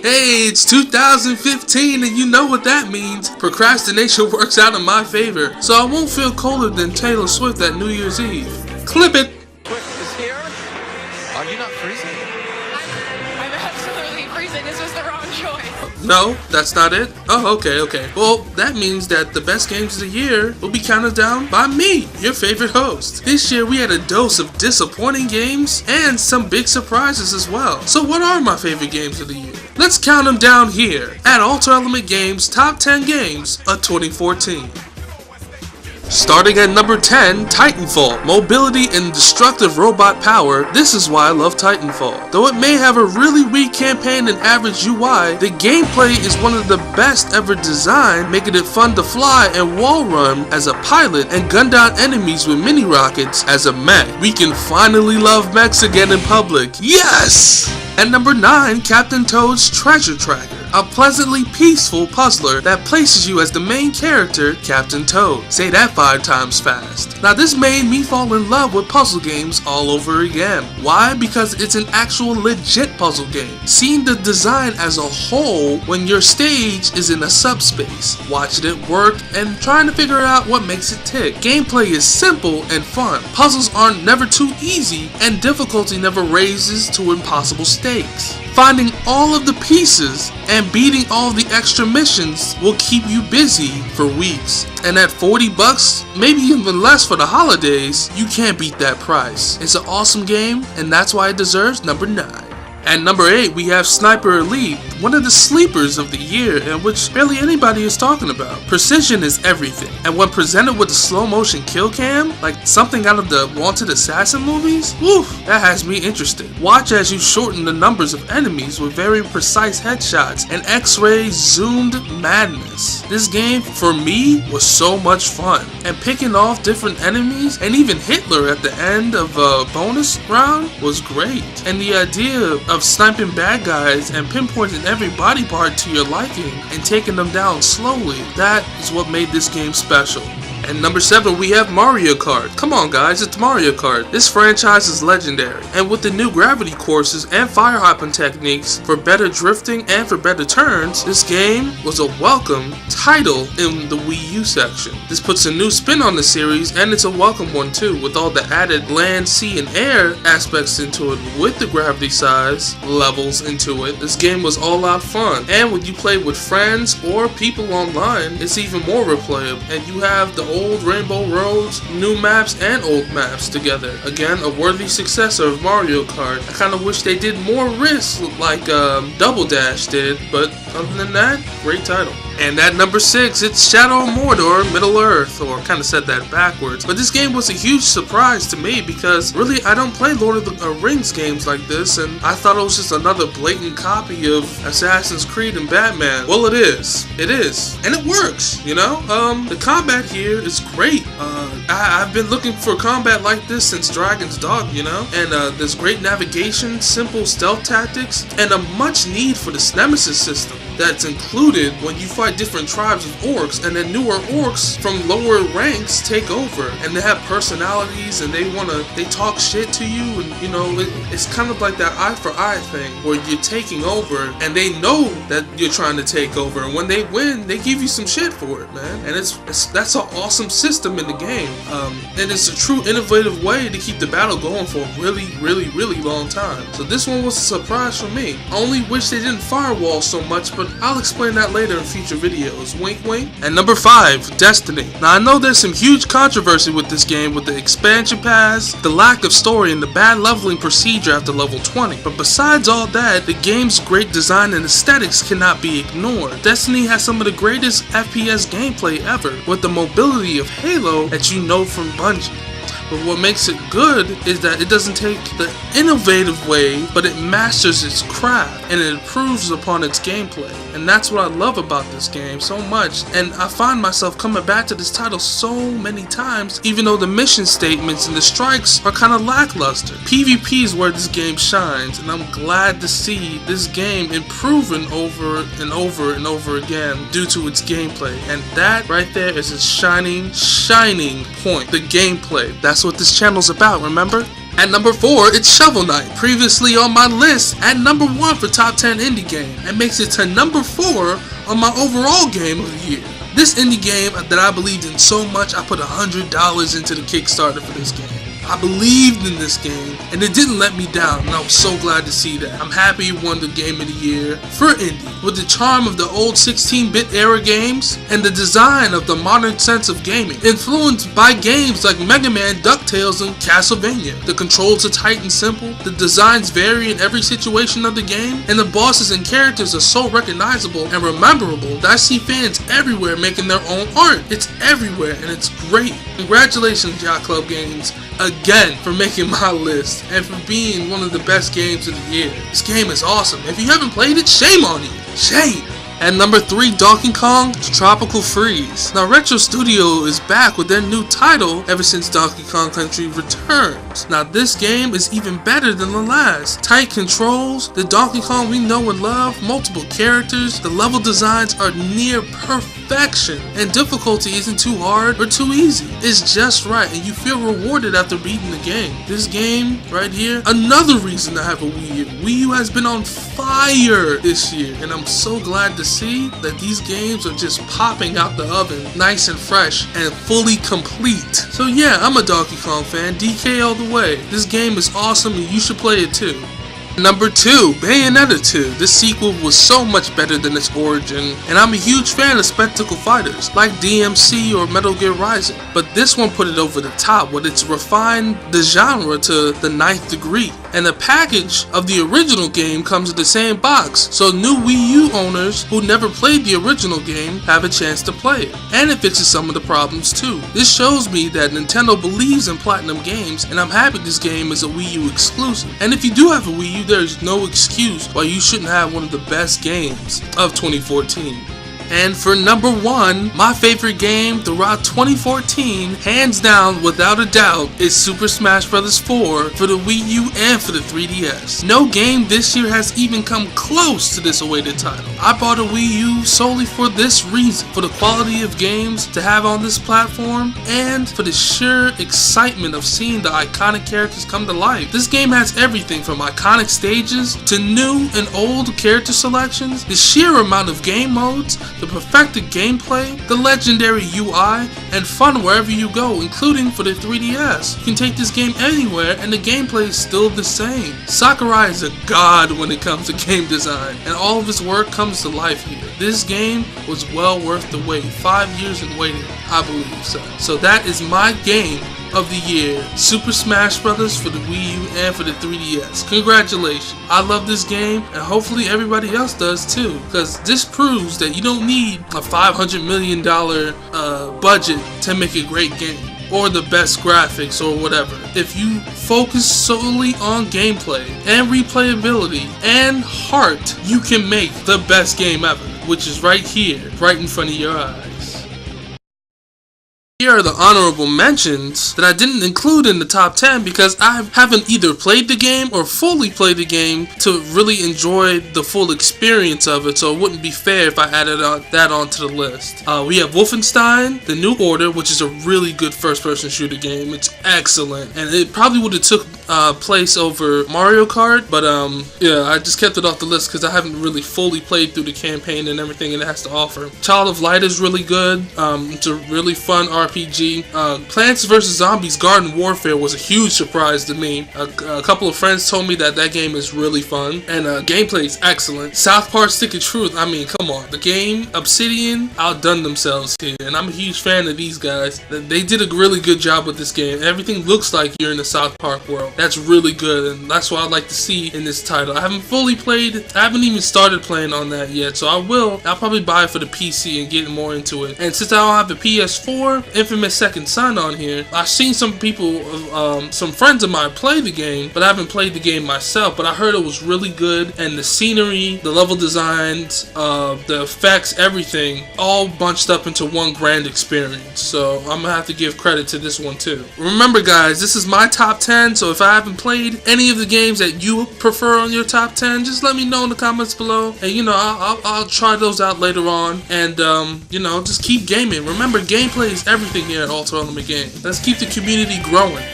Hey, it's 2015 and you know what that means. Procrastination works out in my favor, so I won't feel colder than Taylor Swift at New Year's Eve. Clip it! Swift is here. Are you not freezing? I'm absolutely freezing. This was the wrong choice. No, that's not it? Oh, okay. Well, that means that the best games of the year will be counted down by me, your favorite host. This year we had a dose of disappointing games and some big surprises as well. So what are my favorite games of the year? Let's count them down here at AlterElement Games Top 10 Games of 2014. Starting at number 10, Titanfall. Mobility and destructive robot power, this is why I love Titanfall. Though it may have a really weak campaign and average UI, the gameplay is one of the best ever designed, making it fun to fly and wall run as a pilot and gun down enemies with mini rockets as a mech. We can finally love mechs again in public. Yes! At number 9, Captain Toad's Treasure Tracker. A pleasantly peaceful puzzler that places you as the main character, Captain Toad. Say that 5 times fast. Now this made me fall in love with puzzle games all over again. Why? Because it's an actual legit puzzle game. Seeing the design as a whole when your stage is in a subspace, watching it work and trying to figure out what makes it tick. Gameplay is simple and fun. Puzzles aren't never too easy and difficulty never raises to impossible stakes. Finding all of the pieces and beating all the extra missions will keep you busy for weeks. And at $40, maybe even less for the holidays, you can't beat that price. It's an awesome game, and that's why it deserves number 9. At number 8, we have Sniper Elite, one of the sleepers of the year and which barely anybody is talking about. Precision is everything, and when presented with a slow motion kill cam, like something out of the Wanted Assassin movies, woof, that has me interested. Watch as you shorten the numbers of enemies with very precise headshots and X-ray zoomed madness. This game, for me, was so much fun, and picking off different enemies and even Hitler at the end of a bonus round was great. And the idea of sniping bad guys and pinpointing every body part to your liking and taking them down slowly, that is what made this game special. At number 7, we have Mario Kart. Come on guys, it's Mario Kart. This franchise is legendary, and with the new gravity courses and fire hopping techniques for better drifting and for better turns, this game was a welcome title in the Wii U section. This puts a new spin on the series, and it's a welcome one too, with all the added land, sea, and air aspects into it with the gravity size levels into it. This game was all out fun, and when you play with friends or people online, it's even more replayable, and you have the old Rainbow Roads, new maps, and old maps together. Again, a worthy successor of Mario Kart. I kind of wish they did more risks like Double Dash did, but other than that, great title. And at number 6, it's Shadow of Mordor, Middle Earth, or kind of said that backwards. But this game was a huge surprise to me because really I don't play Lord of the Rings games like this, and I thought it was just another blatant copy of Assassin's Creed and Batman. Well, it is. It is. And it works, you know? The combat here is great. I've been looking for combat like this since Dragon's Dogma, you know? And there's great navigation, simple stealth tactics, and a much need for this Nemesis system that's included when you fight different tribes of orcs, and then newer orcs from lower ranks take over, and they have personalities and they talk shit to you, and you know, it's kind of like that eye for eye thing where you're taking over and they know that you're trying to take over, and when they win they give you some shit for it, man. And that's an awesome system in the game, and it's a true innovative way to keep the battle going for a really long time. So this one was a surprise for me. I only wish they didn't firewall so much, but I'll explain that later in future videos. Wink wink. And number 5, Destiny. Now I know there's some huge controversy with this game with the expansion pass, the lack of story, and the bad leveling procedure after level 20. But besides all that, the game's great design and aesthetics cannot be ignored. Destiny has some of the greatest FPS gameplay ever, with the mobility of Halo that you know from Bungie. But what makes it good is that it doesn't take the innovative way, but it masters its craft and it improves upon its gameplay. And that's what I love about this game so much. And I find myself coming back to this title so many times, even though the mission statements and the strikes are kind of lackluster. PvP is where this game shines, and I'm glad to see this game improving over and over and over again due to its gameplay. And that right there is its shining point, the gameplay. That's what this channel's about, remember? At number 4, it's Shovel Knight, previously on my list at number 1 for top 10 indie game, and makes it to number 4 on my overall game of the year. This indie game that I believed in so much, I put $100 into the Kickstarter for this game. I believed in this game, and it didn't let me down, and I was so glad to see that. I'm happy it won the Game of the Year for indie, with the charm of the old 16-bit era games, and the design of the modern sense of gaming, influenced by games like Mega Man, DuckTales, and Castlevania. The controls are tight and simple, the designs vary in every situation of the game, and the bosses and characters are so recognizable and rememberable that I see fans everywhere making their own art. It's everywhere, and it's great. Congratulations, Yacht Club Games, again for making my list and for being one of the best games of the year. This game is awesome. If you haven't played it, shame on you. Shame. At number 3, Donkey Kong Tropical Freeze. Now, Retro Studio is back with their new title ever since Donkey Kong Country returns. Now, this game is even better than the last. Tight controls, the Donkey Kong we know and love, multiple characters, the level designs are near perfection, and difficulty isn't too hard or too easy. It's just right, and you feel rewarded after beating the game. This game right here, another reason to have a Wii U. Wii U has been on fire this year, and I'm so glad to see that these games are just popping out the oven nice and fresh and fully complete. So yeah, I'm a Donkey Kong fan, DK all the way. This game is awesome and you should play it too. Number 2, Bayonetta 2. This sequel was so much better than its origin, and I'm a huge fan of spectacle fighters like DMC or Metal Gear Rising, but this one put it over the top with its refined the genre to the 9th degree. And the package of the original game comes in the same box, so new Wii U owners who never played the original game have a chance to play it. And it fixes some of the problems too. This shows me that Nintendo believes in Platinum Games, and I'm happy this game is a Wii U exclusive. And if you do have a Wii U, there's no excuse why you shouldn't have one of the best games of 2014. And for number 1, my favorite game throughout 2014, hands down, without a doubt, is Super Smash Bros. 4 for the Wii U and for the 3DS. No game this year has even come close to this awaited title. I bought a Wii U solely for this reason, for the quality of games to have on this platform, and for the sheer excitement of seeing the iconic characters come to life. This game has everything from iconic stages to new and old character selections, the sheer amount of game modes, the perfected gameplay, the legendary UI, and fun wherever you go, including for the 3DS. You can take this game anywhere and the gameplay is still the same. Sakurai is a god when it comes to game design, and all of his work comes to life here. This game was well worth the wait. 5 years in waiting, I believe so. So that is my game of the year, Super Smash Bros. For the Wii U and for the 3DS. Congratulations. I love this game, and hopefully everybody else does too, because this proves that you don't need a $500 million budget to make a great game, or the best graphics or whatever. If you focus solely on gameplay and replayability and heart, you can make the best game ever, which is right here, right in front of your eyes. Here are the honorable mentions that I didn't include in the top 10 because I haven't either played the game or fully played the game to really enjoy the full experience of it, so it wouldn't be fair if I added that onto the list. We have Wolfenstein: The New Order, which is a really good first-person shooter game. It's excellent, and it probably would have took place over Mario Kart, but yeah, I just kept it off the list because I haven't really fully played through the campaign and everything it has to offer. Child of Light is really good. It's a really fun RPG. Plants vs. Zombies Garden Warfare was a huge surprise to me. A couple of friends told me that game is really fun, and gameplay is excellent. South Park Stick of Truth, I mean, come on. The game, Obsidian, outdone themselves here, and I'm a huge fan of these guys. They did a really good job with this game. Everything looks like you're in the South Park world. that's really good, and that's what I'd like to see in this title. I haven't fully played, I haven't even started playing on that yet, so I'll probably buy it for the PC and get more into it. And since I don't have the PS4, Infamous Second Son on here, I've seen some people, some friends of mine play the game, but I haven't played the game myself, but I heard it was really good, and the scenery, the level designs, the effects, everything, all bunched up into one grand experience. So I'm gonna have to give credit to this one too. Remember guys, this is my top 10, so if I haven't played any of the games that you prefer on your top 10, just let me know in the comments below, and you know, I'll try those out later on, and you know, just keep gaming. Remember, gameplay is everything here at AlterElement Games. Let's keep the community growing.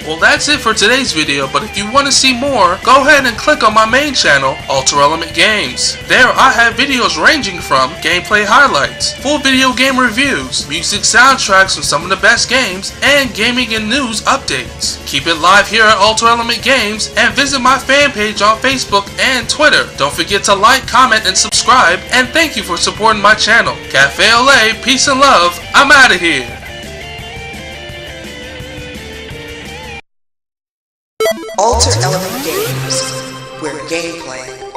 Well, that's it for today's video, but if you want to see more, go ahead and click on my main channel, AlterElement Games. There I have videos ranging from gameplay highlights, full video game reviews, music soundtracks from some of the best games, and gaming and news updates. Keep it live here at AlterElement Games, and visit my fan page on Facebook and Twitter. Don't forget to like, comment, and subscribe, and thank you for supporting my channel. Cafe LA, peace and love, I'm out of here. AlterElement Games, where gameplay